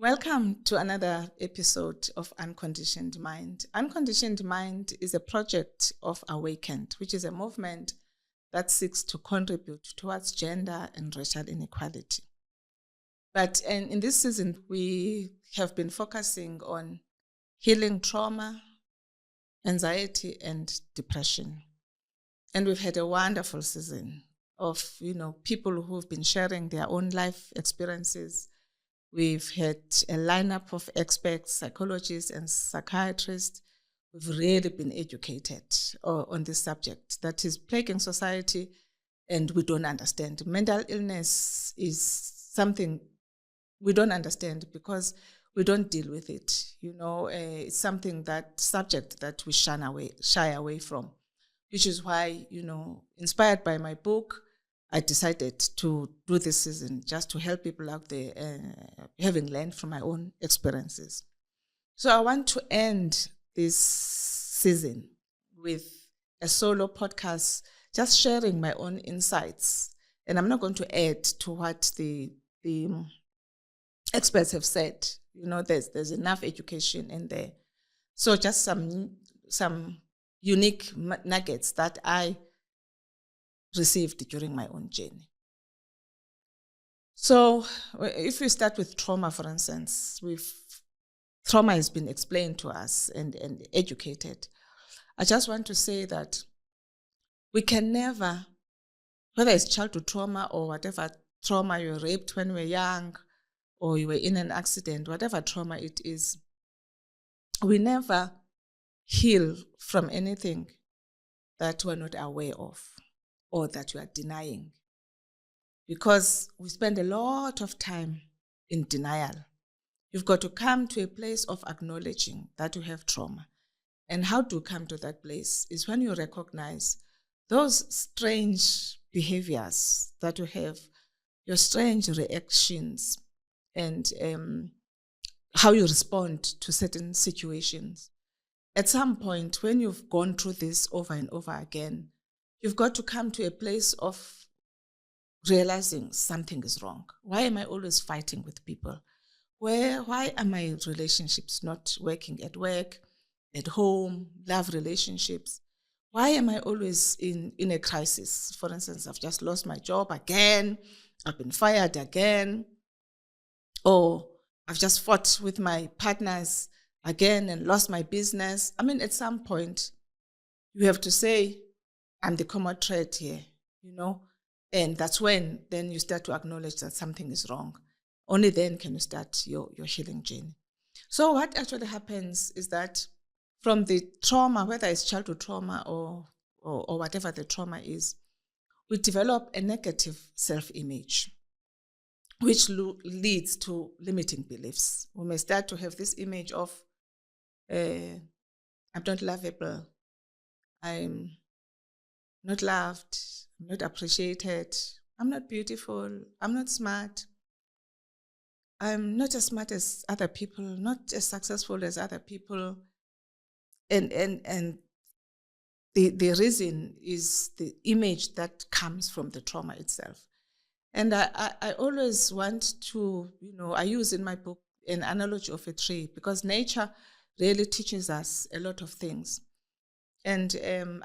Welcome to another episode of Unconditioned Mind. Unconditioned Mind is a project of Awakened, which is a movement that seeks to contribute towards gender and racial inequality. But in this season, we have been focusing on healing trauma, anxiety, and depression. And we've had a wonderful season of, people who've been sharing their own life experiences. We've had a lineup of experts, psychologists and psychiatrists. We've really been educated on this subject that is plaguing society and we don't understand. Mental illness is something we don't understand because we don't deal with it. It's something subject that we shy away from, which is why, inspired by my book, I decided to do this season just to help people out there, having learned from my own experiences. So I want to end this season with a solo podcast, just sharing my own insights. And I'm not going to add to what the experts have said. There's enough education in there. So just some unique nuggets that I received during my own journey. So if we start with trauma, for instance, trauma has been explained to us and educated. I just want to say that we can never, whether it's childhood trauma or whatever trauma, you were raped when you were young or you were in an accident, whatever trauma it is, we never heal from anything that we're not aware of or that you are denying. Because we spend a lot of time in denial. You've got to come to a place of acknowledging that you have trauma. And how to come to that place is when you recognize those strange behaviors that you have, your strange reactions, and how you respond to certain situations. At some point, when you've gone through this over and over again, you've got to come to a place of realizing something is wrong. Why am I always fighting with people? Why are my relationships not working at work, at home, love relationships? Why am I always in a crisis? For instance, I've just lost my job again, I've been fired again, or I've just fought with my partners again and lost my business. At some point, you have to say, I'm the common thread here, and that's when then you start to acknowledge that something is wrong. Only then can you start your healing journey. So what actually happens is that from the trauma, whether it's childhood trauma or whatever the trauma is, we develop a negative self-image, which leads to limiting beliefs. We may start to have this image of, I'm not lovable, I'm not loved, I'm not appreciated, I'm not beautiful, I'm not smart, I'm not as smart as other people, not as successful as other people. And the reason is the image that comes from the trauma itself. And I always want to, I use in my book an analogy of a tree because nature really teaches us a lot of things. And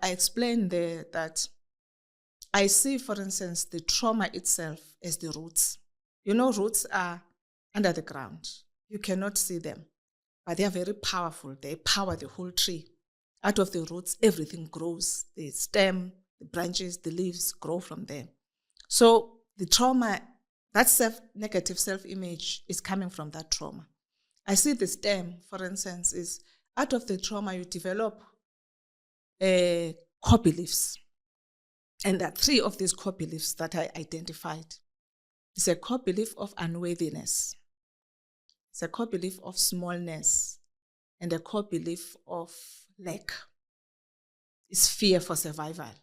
I explained there that I see, for instance, the trauma itself as the roots. Roots are under the ground. You cannot see them, but they are very powerful. They power the whole tree. Out of the roots, everything grows. The stem, the branches, the leaves grow from there. So the trauma, that negative self-image is coming from that trauma. I see the stem, for instance, is out of the trauma you develop core beliefs. And there are 3 of these core beliefs that I identified. It's a core belief of unworthiness. It's a core belief of smallness. And a core belief of lack. It's fear for survival.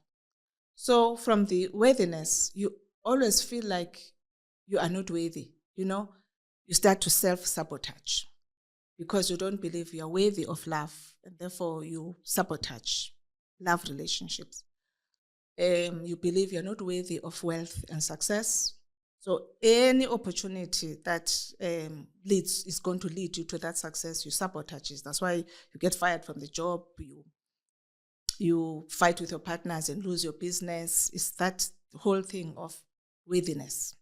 So from the worthiness, you always feel like you are not worthy. You start to self-sabotage because you don't believe you are worthy of love, and therefore you sabotage love relationships. You believe you're not worthy of wealth and success, So any opportunity that is going to lead you to that success, you sabotage it. That's why you get fired from the job, you fight with your partners and lose your business. It's that whole thing of worthiness.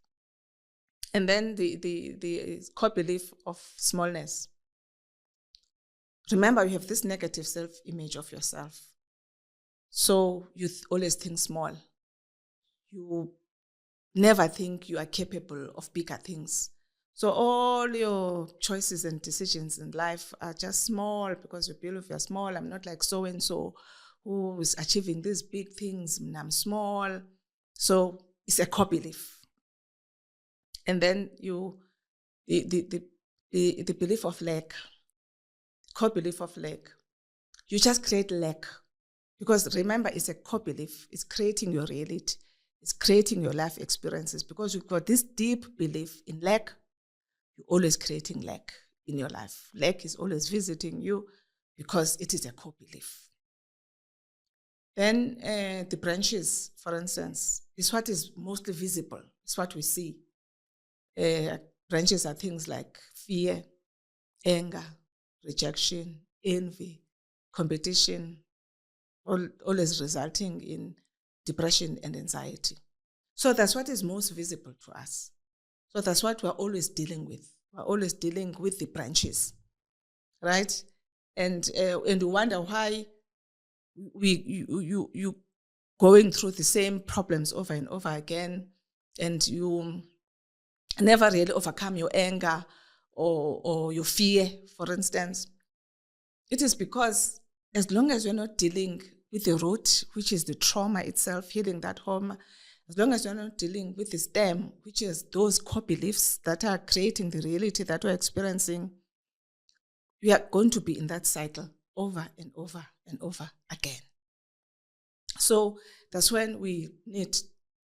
And then the core belief of smallness. Remember, you have this negative self-image of yourself. So you always think small. You never think you are capable of bigger things. So all your choices and decisions in life are just small because you believe you're small. I'm not like so-and-so who is achieving these big things. I'm small. So it's a core belief. And then the belief of lack, core belief of lack. You just create lack. Because remember, it's a core belief. It's creating your reality. It's creating your life experiences. Because you've got this deep belief in lack, you're always creating lack in your life. Lack is always visiting you because it is a core belief. Then the branches, for instance, is what is mostly visible. It's what we see. Branches are things like fear, anger, rejection, envy, competition, always resulting in depression and anxiety. So that's what is most visible to us. So that's what we're always dealing with. We're always dealing with the branches, right? And you wonder why you going through the same problems over and over again, and you never really overcome your anger or your fear, for instance. It is because as long as you're not dealing with the root, which is the trauma itself, healing that home, as long as you're not dealing with the stem, which is those core beliefs that are creating the reality that we're experiencing, we are going to be in that cycle over and over and over again. So that's when we need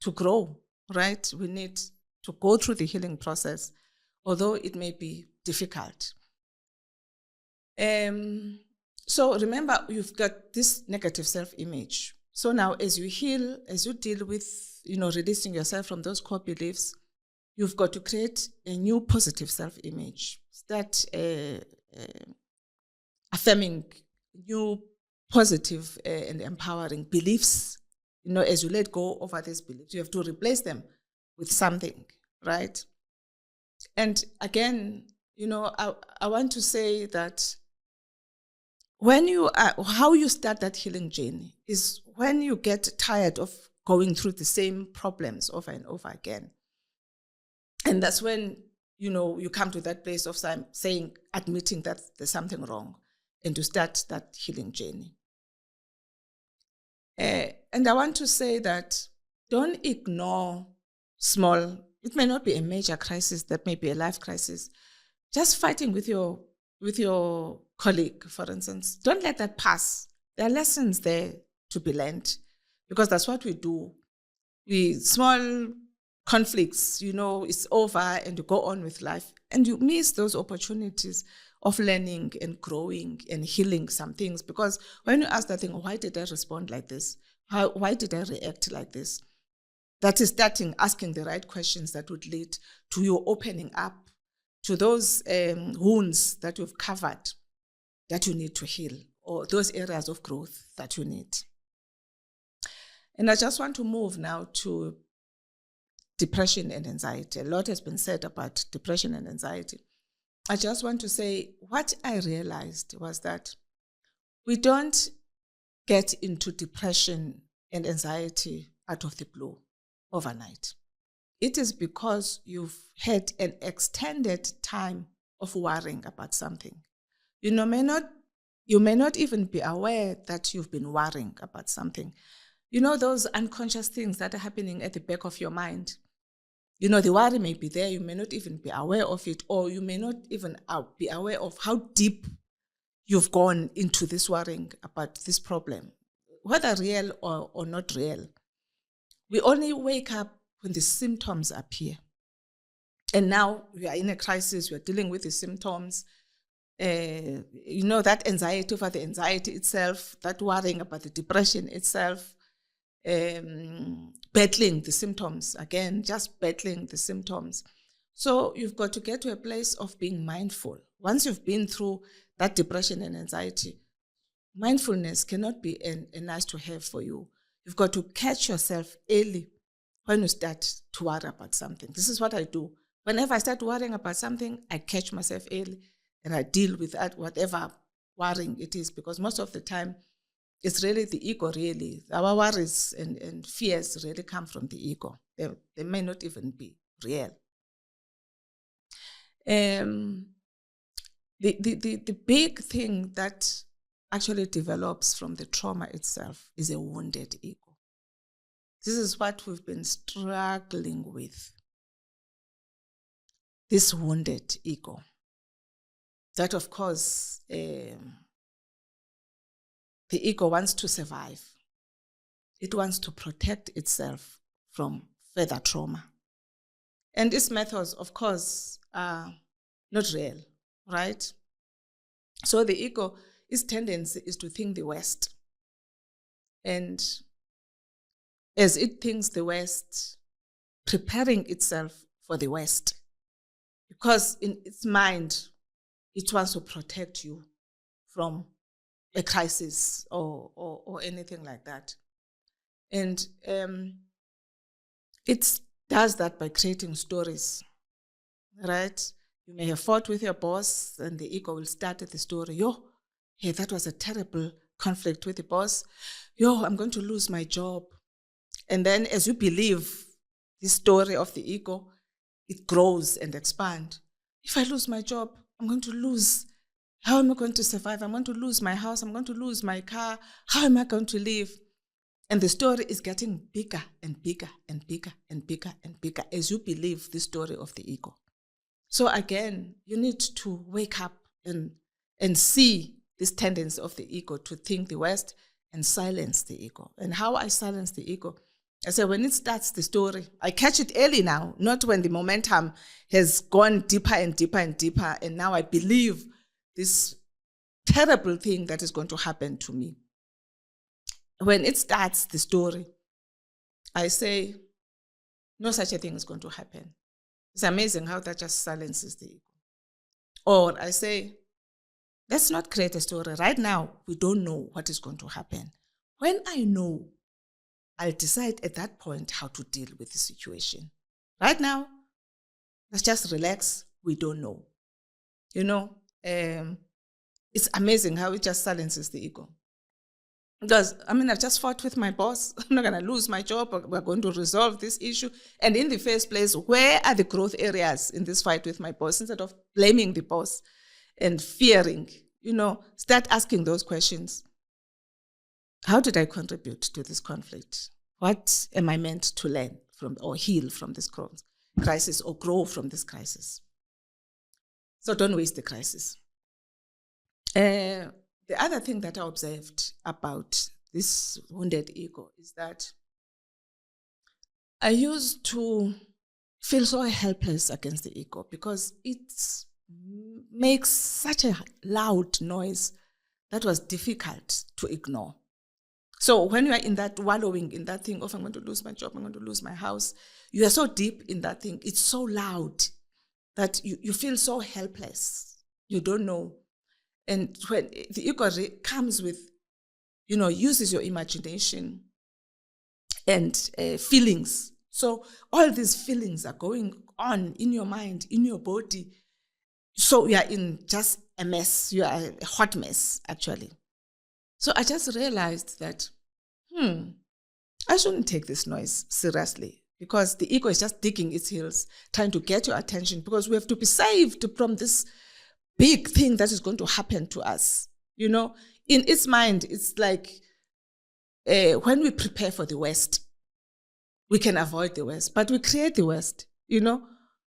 to grow, right? We need to go through the healing process, although it may be difficult. So remember, you've got this negative self-image. So now as you heal, as you deal with, releasing yourself from those core beliefs, you've got to create a new positive self-image. Start affirming new positive and empowering beliefs. As you let go over these beliefs, you have to replace them with something, right? And again, I want to say that how you start that healing journey is when you get tired of going through the same problems over and over again. And that's when, you come to that place of admitting that there's something wrong and to start that healing journey. And I want to say that don't ignore small, it may not be a major crisis, that may be a life crisis. Just fighting with your colleague, for instance, don't let that pass. There are lessons there to be learned because that's what we do. Small conflicts, it's over and you go on with life and you miss those opportunities of learning and growing and healing some things, because when you ask that thing, why did I respond like this? Why did I react like this? That is starting asking the right questions that would lead to you opening up to those wounds that you've covered that you need to heal, or those areas of growth that you need. And I just want to move now to depression and anxiety. A lot has been said about depression and anxiety. I just want to say what I realized was that we don't get into depression and anxiety out of the blue overnight. It is because you've had an extended time of worrying about something. You may not even be aware that you've been worrying about something. Those unconscious things that are happening at the back of your mind. The worry may be there, you may not even be aware of it, or you may not even be aware of how deep you've gone into this worrying about this problem, whether real or not real. We only wake up when the symptoms appear. And now we are in a crisis, we are dealing with the symptoms. That anxiety over the anxiety itself, that worrying about the depression itself. battling the symptoms. Again, just battling the symptoms. So you've got to get to a place of being mindful. Once you've been through that depression and anxiety, mindfulness cannot be a nice to have for you. You've got to catch yourself early when you start to worry about something. This is what I do. Whenever I start worrying about something, I catch myself early and I deal with that, whatever worrying it is, because most of the time, it's really the ego, really. Our worries and fears really come from the ego. They may not even be real. The big thing that actually develops from the trauma itself is a wounded ego. This is what we've been struggling with. This wounded ego. That, of course, the ego wants to survive. It wants to protect itself from further trauma. And its methods, of course, are not real, right? So the ego, its tendency is to think the worst. And as it thinks the worst, preparing itself for the worst. Because in its mind, it wants to protect you from a crisis or anything like that. And it does that by creating stories, right? You may have fought with your boss and the ego will start the story. Hey, that was a terrible conflict with the boss. I'm going to lose my job. And then as you believe this story of the ego, it grows and expands. If I lose my job, I'm going to lose. How am I going to survive? I'm going to lose my house. I'm going to lose my car. How am I going to live? And the story is getting bigger and bigger and bigger and bigger and bigger as you believe the story of the ego. So again, you need to wake up and see this tendency of the ego to think the worst and silence the ego. And how I silence the ego, I say when it starts the story, I catch it early now, not when the momentum has gone deeper and deeper and deeper, and now I believe this terrible thing that is going to happen to me. When it starts the story, I say, no such a thing is going to happen. It's amazing how that just silences the ego. Or I say, let's not create a story. Right now, we don't know what is going to happen. When I know, I'll decide at that point how to deal with the situation. Right now, let's just relax. We don't know. It's amazing how it just silences the ego. Because, I've just fought with my boss. I'm not going to lose my job. We're going to resolve this issue. And in the first place, where are the growth areas in this fight with my boss? Instead of blaming the boss and fearing, start asking those questions. How did I contribute to this conflict? What am I meant to learn from or heal from this crisis or grow from this crisis? So don't waste the crisis. The other thing that I observed about this wounded ego is that I used to feel so helpless against the ego because it makes such a loud noise that was difficult to ignore. So when you are in that wallowing in that thing, I'm going to lose my job, I'm going to lose my house, you are so deep in that thing, it's so loud that you feel so helpless. You don't know. And when the ego comes with, uses your imagination and feelings. So all these feelings are going on in your mind, in your body. So you are in just a mess. You are a hot mess, actually. So I just realized that, I shouldn't take this noise seriously because the ego is just digging its heels, trying to get your attention because we have to be saved from this big thing that is going to happen to us. In its mind, it's like when we prepare for the worst, we can avoid the worst, but we create the worst,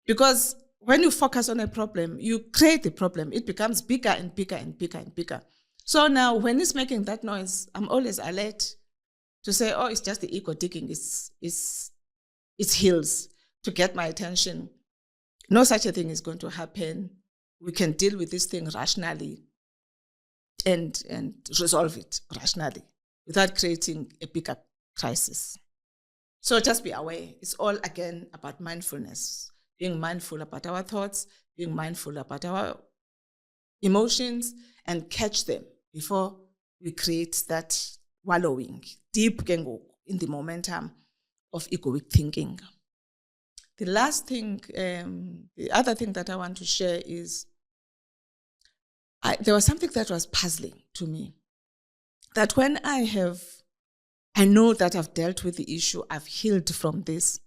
because when you focus on a problem, you create the problem. It becomes bigger and bigger and bigger and bigger. So now when it's making that noise, I'm always alert to say, it's just the ego digging its heels to get my attention. No such a thing is going to happen. We can deal with this thing rationally and resolve it rationally without creating a bigger crisis. So just be aware. It's all, again, about mindfulness, being mindful about our thoughts, being mindful about our emotions, and catch them before we create that wallowing deep in the momentum of egoic thinking. The last thing, the other thing that I want to share is there was something that was puzzling to me. That when I know that I've dealt with the issue, I've healed from this,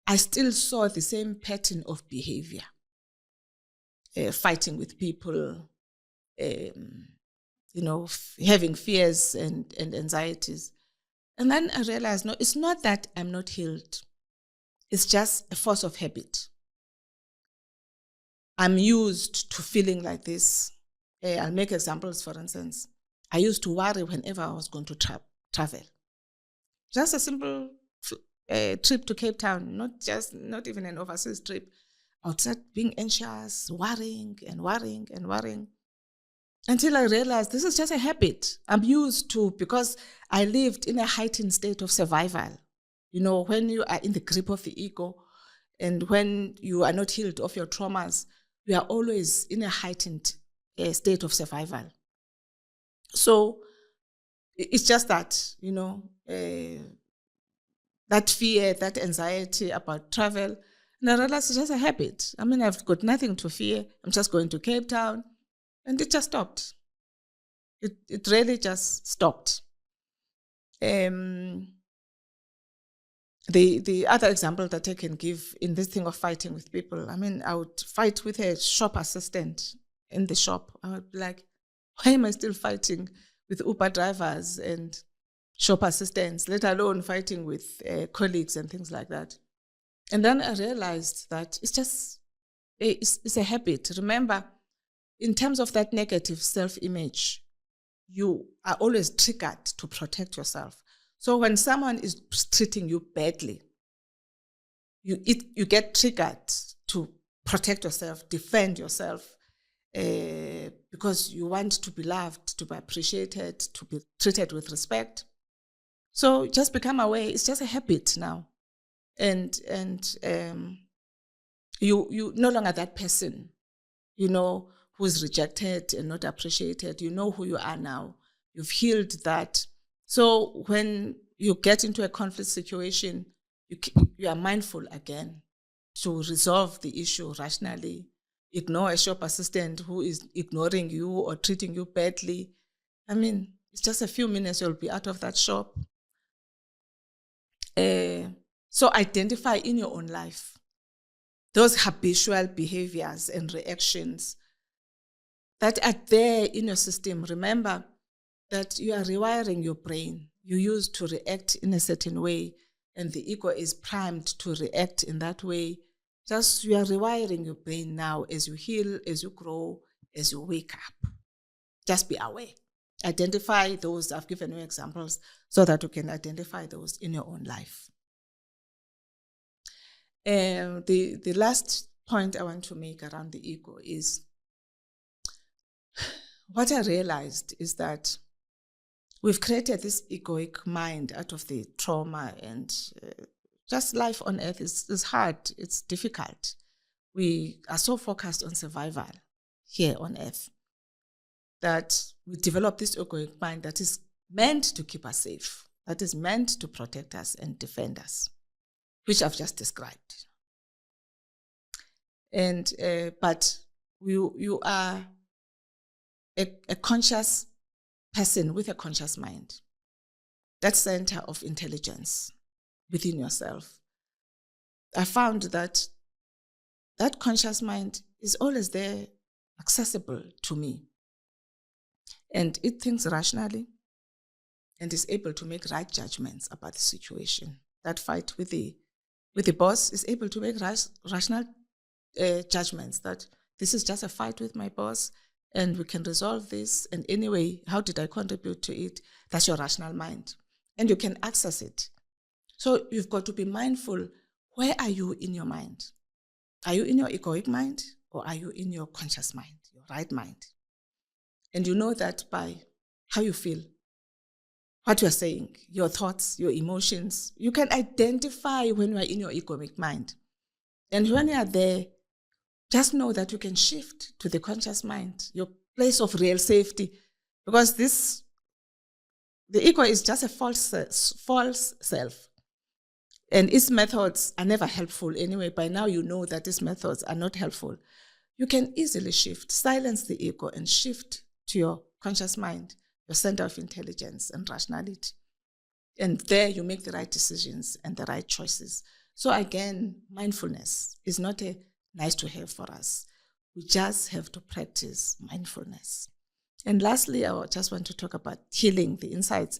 I still saw the same pattern of behavior, fighting with people, having fears and anxieties. And then I realized, no, it's not that I'm not healed. It's just a force of habit. I'm used to feeling like this. I'll make examples, for instance. I used to worry whenever I was going to travel. Just a simple trip to Cape Town, not even an overseas trip. I would start being anxious, worrying, until I realized this is just a habit I'm used to, because I lived in a heightened state of survival. When you are in the grip of the ego and when you are not healed of your traumas, you are always in a heightened state of survival. So it's just that, that fear, that anxiety about travel. And I realized it's just a habit. I mean, I've got nothing to fear. I'm just going to Cape Town. And it just stopped. It really just stopped. The other example that I can give in this thing of fighting with people, I mean, I would fight with a shop assistant in the shop. I would be like, why am I still fighting with Uber drivers and shop assistants, let alone fighting with colleagues and things like that? And then I realized that it's a habit. Remember, in terms of that negative self-image, you are always triggered to protect yourself. So when someone is treating you badly, you get triggered to protect yourself, defend yourself, because you want to be loved, to be appreciated, to be treated with respect. So just become aware. It's just a habit now, and you no longer that person, who's rejected and not appreciated. You know who you are now. You've healed that. So when you get into a conflict situation, you are mindful again to resolve the issue rationally. Ignore a shop assistant who is ignoring you or treating you badly. I mean, it's just a few minutes, you'll be out of that shop. So identify in your own life those habitual behaviors and reactions that are there in your system. Remember that you are rewiring your brain. You used to react in a certain way, and the ego is primed to react in that way. Just you are rewiring your brain now as you heal, as you grow, as you wake up. Just be aware. Identify those. I've given you examples so that you can identify those in your own life. The last point I want to make around the ego is what I realized is that we've created this egoic mind out of the trauma, and just life on earth is hard. It's difficult. We are so focused on survival here on earth that we develop this egoic mind that is meant to keep us safe, that is meant to protect us and defend us, which I've just described. And but you are a conscious person with a conscious mind, that center of intelligence within yourself. I found that conscious mind is always there, accessible to me. And it thinks rationally and is able to make right judgments about the situation. That fight with the boss is able to make rational judgments that this is just a fight with my boss and we can resolve this. And anyway, how did I contribute to it? That's your rational mind. And you can access it. So you've got to be mindful, where are you in your mind? Are you in your egoic mind or are you in your conscious mind, your right mind? And you know that by how you feel. what you're saying, your thoughts, your emotions. You can identify when you are in your egoic mind. And when you are there, just know that you can shift to the conscious mind, your place of real safety. Because the ego is just a false self. And its methods are never helpful anyway. By now you know that its methods are not helpful. You can easily shift, silence the ego and shift to your conscious mind, your center of intelligence and rationality. And there you make the right decisions and the right choices. So again, mindfulness is not a nice to have for us. We just have to practice mindfulness. And lastly, I just want to talk about healing, the insights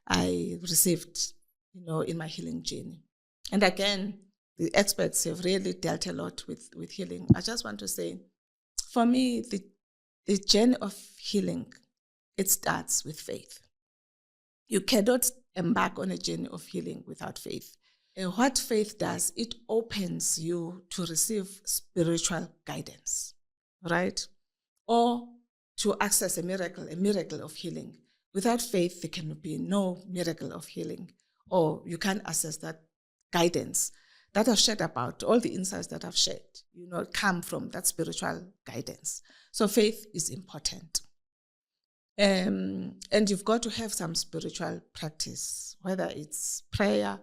I received, in my healing journey. And again, the experts have really dealt a lot with healing. I just want to say, for me, the journey of healing, it starts with faith. You cannot embark on a journey of healing without faith. And what faith does, it opens you to receive spiritual guidance, right? Or to access a miracle of healing. Without faith, there can be no miracle of healing, or you can't access that guidance that I've shared about. All the insights that I've shared, come from that spiritual guidance. So faith is important. And you've got to have some spiritual practice, whether it's prayer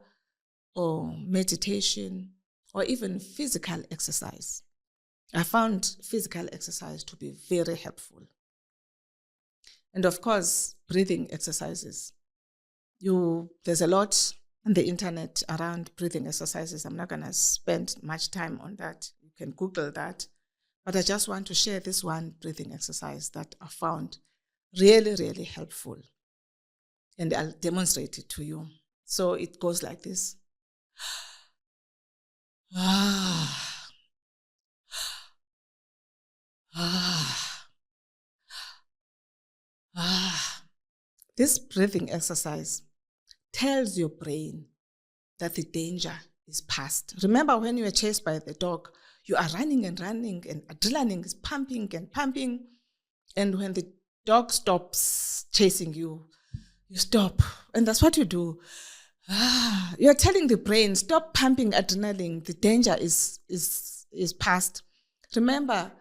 or meditation or even physical exercise. I found physical exercise to be very helpful. And of course, breathing exercises. There's a lot on the internet around breathing exercises. I'm not going to spend much time on that. You can Google that. But I just want to share this one breathing exercise that I found really, really helpful. And I'll demonstrate it to you. So it goes like this. This breathing exercise tells your brain that the danger is past. Remember when you were chased by the dog, you are running and running and adrenaline is pumping and pumping. And when the dog stops chasing you, you stop. And that's what you do. You're telling the brain, stop pumping adrenaline. The danger is past. Remember,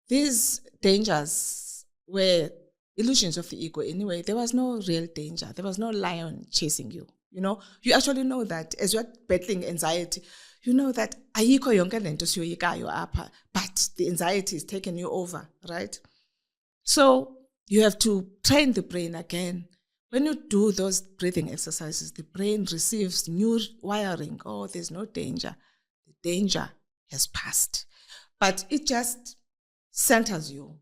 these dangers were illusions of the ego anyway. There was no real danger. There was no lion chasing you. You actually know that as you're battling anxiety, you know that ayikho yonke lento siyoyikayo apha, but the anxiety is taking you over, right? So you have to train the brain again. When you do those breathing exercises, the brain receives new wiring. Oh, there's no danger. The danger has passed. But it just centers you,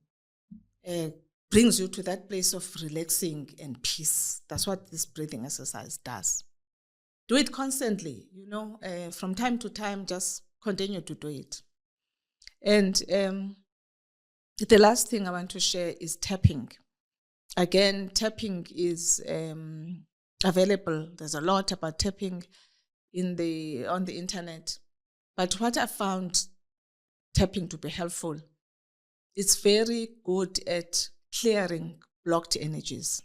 brings you to that place of relaxing and peace. That's what this breathing exercise does. Do it constantly, from time to time, just continue to do it. And the last thing I want to share is tapping. Again, tapping is available. There's a lot about tapping on the internet. But what I found tapping to be helpful, it's very good at clearing blocked energies.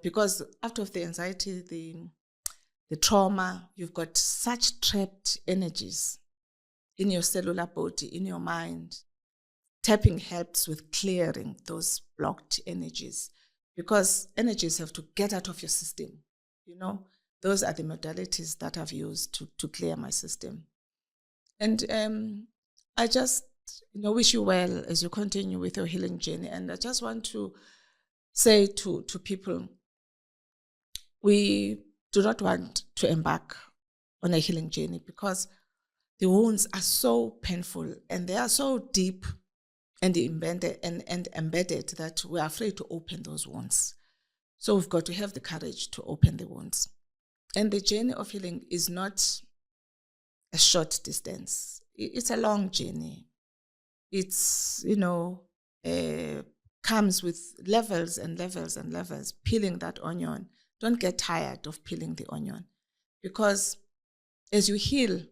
Because out of the anxiety, the trauma, you've got such trapped energies in your cellular body, in your mind. Tapping helps with clearing those blocked energies, because energies have to get out of your system. Those are the modalities that I've used to clear my system. And I just wish you well as you continue with your healing journey. And I just want to say to people, we do not want to embark on a healing journey because the wounds are so painful and they are so deep and embedded that we're afraid to open those wounds. So we've got to have the courage to open the wounds. And the journey of healing is not a short distance. It's a long journey. It's, comes with levels and levels and levels, peeling that onion. Don't get tired of peeling the onion, because as you heal,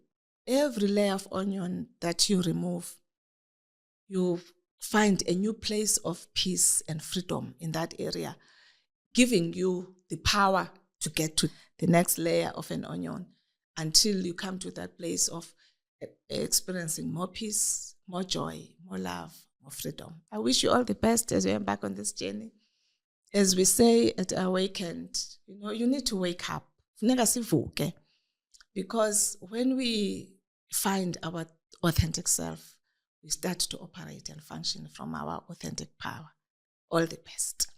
every layer of onion that you remove, you find a new place of peace and freedom in that area, giving you the power to get to the next layer of an onion until you come to that place of experiencing more peace, more joy, more love, more freedom. I wish you all the best as you embark on this journey. As we say at Awakened, you need to wake up. Because when we find our authentic self, we start to operate and function from our authentic power. All the best.